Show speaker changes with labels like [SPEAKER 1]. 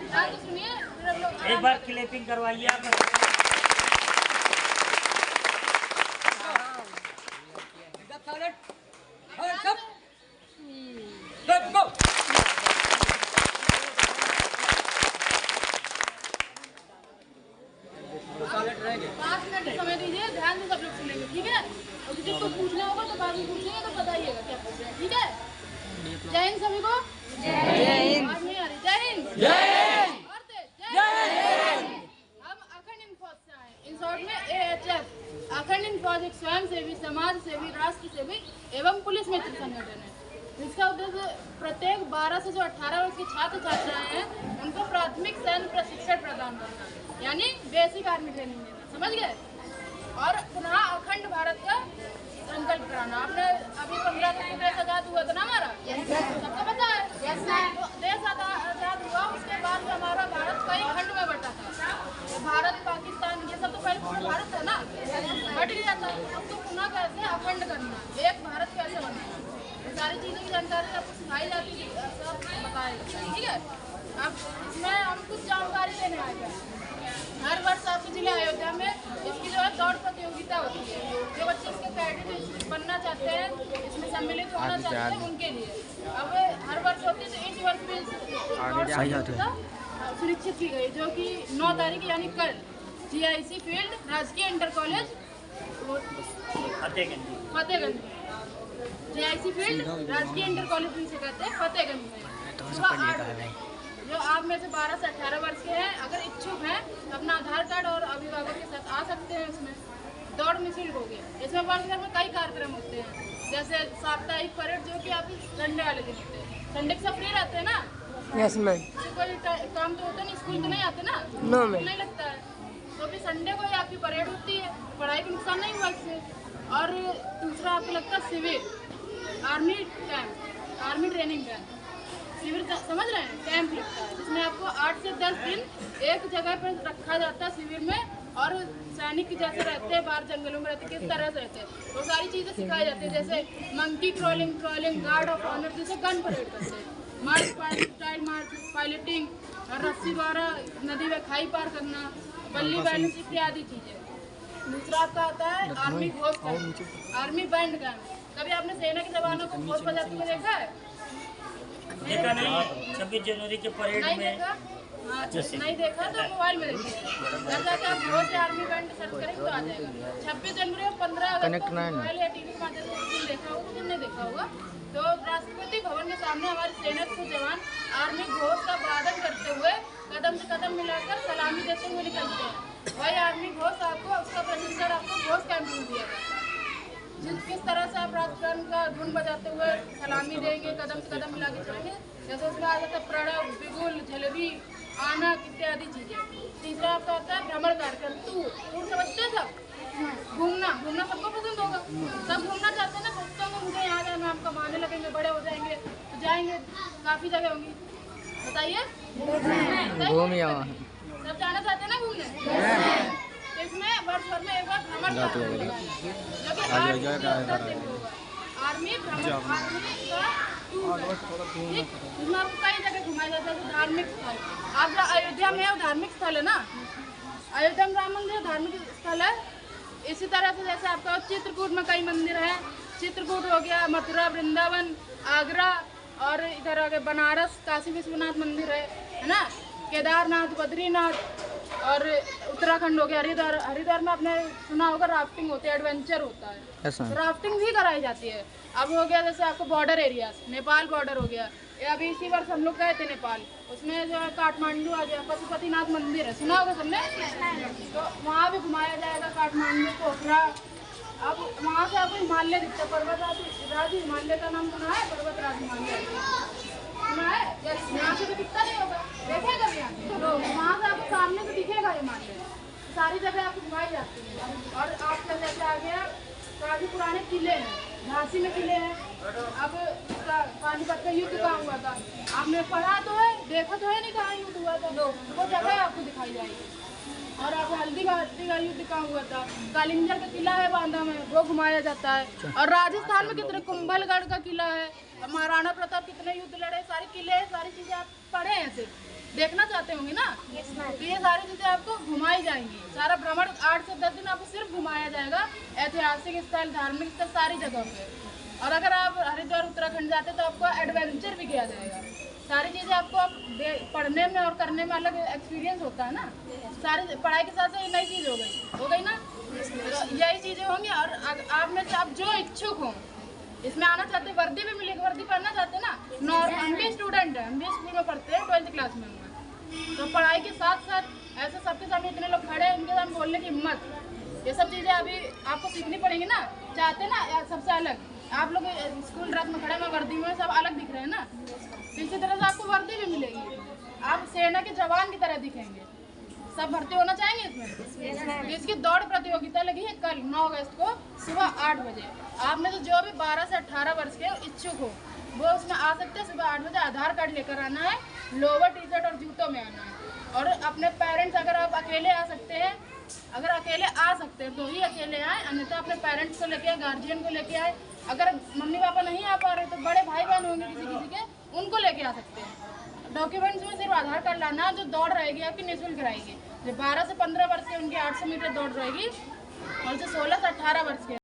[SPEAKER 1] सुनिए,
[SPEAKER 2] एक बार क्लिपिंग करवाइए आप।
[SPEAKER 1] पाँच मिनट समय दीजिए, ध्यान से सब लोग सुनेंगे, ठीक है? और किसी को पूछना होगा तो बाद में पूछेंगे, तो बताइएगा क्या पूछ रहे हैं, ठीक है? जय हिंद सभी को। जय हिंद। आवाज नहीं आ रही। जय हिंद। जय हिंद। और तेज जय हिंद। हम अखंड इंद फौज से आए, इन शॉर्ट में AHF। अखंड इंद फौज एक स्वयं सेवी, समाज सेवी, राष्ट्र सेवी एवं पुलिस मित्र संगठन है। इसका उद्देश्य प्रत्येक 12 से जो 18 वर्ष के छात्र छात्राएं हैं उनको प्राथमिक सैन्य प्रशिक्षण प्रदान करना, यानी बेसिक आर्मी ट्रेनिंग देना, समझ गए? और पुनः अखंड भारत का संकल्प कराना। आपने अभी 15 अगस्त देश आजाद हुआ था ना हमारा, सबको पता है? तो देश आजाद हुआ, उसके बाद में हमारा भारत कई खंड में बटा था। तो भारत, पाकिस्तान, ये सब तो पहले पूरा भारत था ना, बट गया था। तो पुनः कैसे अखंड करना, एक भारत कैसे बनना, सारी चीज़ों की जानकारी आपको सिखाई जाती है, सब बताया जाता है, ठीक है? अब इसमें हम कुछ जानकारी देने आए हैं। हर वर्ष आपके जिले अयोध्या में इसकी जो है दौड़ प्रतियोगिता होती है। जो बच्चे इसके कैडेट बनना चाहते हैं, इसमें सम्मिलित होना चाहते हैं, उनके लिए अब हर वर्ष होती है। तो इस वर्ष भी सुनिश्चित की गई, जो कि 9 तारीख यानी कल GIC फील्ड, राजकीय inter college Fatehganj, GIC field राजकीय इंटर कॉलेज से कहते हैं, फतेहगंज में। जो आप में से 12 से 18 वर्ष के हैं, अगर इच्छुक हैं तो अपना आधार कार्ड और अभिभावक के साथ आ सकते हैं। इसमें दौड़ निःशुल्क होगी। इसमें वर्ष भर में कई कार्यक्रम होते हैं, जैसे साप्ताहिक परेड, जो कि आप संडे वाले दिन होते हैं। संडे के सब फ्री रहते हैं ना?
[SPEAKER 3] Yes ma'am.
[SPEAKER 1] कोई काम तो होता नहीं, स्कूल तो नहीं आते ना?
[SPEAKER 3] No ma'am.
[SPEAKER 1] नहीं लगता है तो भी संडे को ही आपकी परेड होती है, पढ़ाई का नुकसान नहीं हुआ इससे। और दूसरा आपको लगता है शिविर, army camp, army training camp, शिविर समझ रहे हैं? कैंप लगता है, जिसमें आपको 8 से 10 दिन एक जगह पर रखा जाता है शिविर में, और सैनिक जैसे रहते हैं, बाहर जंगलों में रहते, किस तरह से रहते हैं, वो सारी चीज़ें सिखाई जाती है। जैसे monkey trolling, guard of honour, जैसे गन परेड करते हैं, मार्च स्टाइल मार्च, पायलटिंग, और रस्सी द्वारा नदी में खाई पार करना, बल्ली बैलेंस इत्यादि चीज़ें। दूसरा आपका आता है army Ghosh camp, army band camp. कभी आपने सेना के जवानों को घोष बजाते हुए देखा है?
[SPEAKER 2] देखा नहीं। 26 जनवरी के परेड में
[SPEAKER 1] नहीं देखा तो मोबाइल में देखिए, जैसे आप घोष आर्मी बैंड सर्च करेंगे तो आ जाएगा। 26 जनवरी और 15 अगस्त को मोबाइल या टीवी के माध्यम से देखा होगा, तो नहीं देखा होगा। तो राष्ट्रपति भवन के सामने हमारे सेना के जवान आर्मी घोष का वादन करते हुए कदम से कदम मिलाकर सलामी देते हुए निकलते हैं। वही आर्मी घोष आपको, उसका प्रशिक्षण आपको घोष कैंप में दिया जाता है। किस तरह से आप राष्ट्रगान का धुन बजाते हुए सलामी देंगे, कदम से कदम मिला के चलेंगे, जैसे उसमें आ जाता है प्रणव, बिगुल, जलेबी, आनक इत्यादि चीज़ें। तीसरा आपका आता है भ्रमण कार्यक्रम, टूर समझते हैं सब? घूमना सबको पसंद होगा, सब घूमना चाहते हैं ना, सोचते होंगे मुझे यहाँ जाना, हम कमाने लगेंगे, बड़े हो जाएंगे तो जाएंगे, काफ़ी जगह होंगी, बताइए। सब जाना चाहते हैं ना घूमने? इसमें वर्ष भर में एक बार भ्रमण आर्मी भ्रमण का टूर है, जिसमें आपको कई जगह घुमाया जाता है। धार्मिक स्थल, आप जो अयोध्या में है वो धार्मिक स्थल है ना, अयोध्या में राम मंदिर धार्मिक स्थल है। इसी तरह से जैसे आपका चित्रकूट में कई मंदिर हैं, चित्रकूट हो गया, मथुरा, वृंदावन, आगरा, और इधर आ गए बनारस, काशी विश्वनाथ मंदिर है ना, केदारनाथ, बद्रीनाथ, और उत्तराखंड हो गया, हरिद्वार में आपने सुना होगा राफ्टिंग होती है, एडवेंचर होता है, तो राफ्टिंग भी कराई जाती है। अब हो गया जैसे आपको बॉर्डर एरिया, नेपाल बॉर्डर हो गया, अभी इसी वर्ष हम लोग गए थे नेपाल, उसमें जो है काठमांडू आ गया, पशुपतिनाथ मंदिर है, सुना होगा सबने, तो वहाँ भी घुमाया जाएगा, काठमांडू, पोखरा। अब वहाँ से आपको हिमालय दिखता है, पर्वत राज हिमालय का नाम सुना है? पर्वत राज हिमालय सुना है? यहाँ से तो दिखता नहीं होगा, देखेगा भी यहाँ, तो वहाँ से आपको सामने से दिखेगा हिमालय। सारी जगह आपको घुमाई जाती है। और आपका जैसे आ गया, काफ़ी पुराने किले हैं, झांसी में किले हैं। अब पानीपत का युद्ध कहाँ हुआ था, आपने पढ़ा तो है, देखा तो है नहीं कहाँ युद्ध हुआ था, तो वो जगह आपको दिखाई जाएगी। और आप हल्दी घाटी का युद्ध कहाँ हुआ था, कालिंजर का किला है बांदा में, वो घुमाया जाता है। और राजस्थान में कितने, कुंभलगढ़ का किला है, महाराणा प्रताप कितने युद्ध लड़े, सारे किले, सारी चीज़ें आप पढ़े हैं सिर्फ, देखना चाहते होंगे ना। तो ये सारी चीज़ें आपको घुमाई जाएंगी। सारा भ्रमण 8 से 10 दिन आपको सिर्फ घुमाया जाएगा, ऐतिहासिक स्थल, धार्मिक स्थल, सारी जगह पे। और अगर आप हरिद्वार उत्तराखंड जाते तो आपको एडवेंचर भी किया जाएगा। सारी चीज़ें आपको अब पढ़ने में और करने में अलग एक्सपीरियंस होता है ना। सारी पढ़ाई के साथ साथ ये नई चीज़ हो गई ना। तो यही चीज़ें होंगी। और आप में से आप जो इच्छुक हों इसमें आना चाहते हैं, वर्दी भी मिलेगी, वर्दी पढ़ना चाहते हैं ना। हम भी स्टूडेंट हैं, हम भी स्कूल में पढ़ते हैं, 12th क्लास में हूँ। तो पढ़ाई के साथ साथ ऐसे सबके सामने इतने लोग खड़े हैं, इनके सामने बोलने की हिम्मत, ये सब चीज़ें अभी आपको सीखनी पड़ेंगी ना। चाहते ना सबसे अलग, आप लोग स्कूल ड्रेस में खड़े हैं, वर्दी में सब अलग दिख रहे हैं ना। तो इसी तरह से आपको वर्दी भी मिलेगी, आप सेना के जवान की तरह दिखेंगे। सब भर्ती होना चाहेंगे इसमें। इसकी दौड़ प्रतियोगिता लगी है कल 9 अगस्त को सुबह 8 बजे। आप में से जो भी 12 से 18 वर्ष के इच्छुक हो वो उसमें आ सकते हैं। सुबह 8 बजे आधार कार्ड लेकर आना है, लोअर टी-शर्ट और जूतों में आना है। और अपने पेरेंट्स, अगर आप अकेले आ सकते हैं, अगर अकेले आ सकते हैं तो ही अकेले आए, अन्यथा अपने पेरेंट्स को लेके आए, गार्जियन को लेके आए। अगर मम्मी पापा नहीं आ पा रहे तो बड़े भाई बहन होंगे किसी के, उनको लेके आ सकते हैं। डॉक्यूमेंट्स में सिर्फ आधार कार्ड लाना। जो दौड़ रहेगी आपकी निःशुल्क रहेगी। जो 12 से 15 वर्ष के उनकी 800 मीटर दौड़ रहेगी, और जो 16 से 18 वर्ष के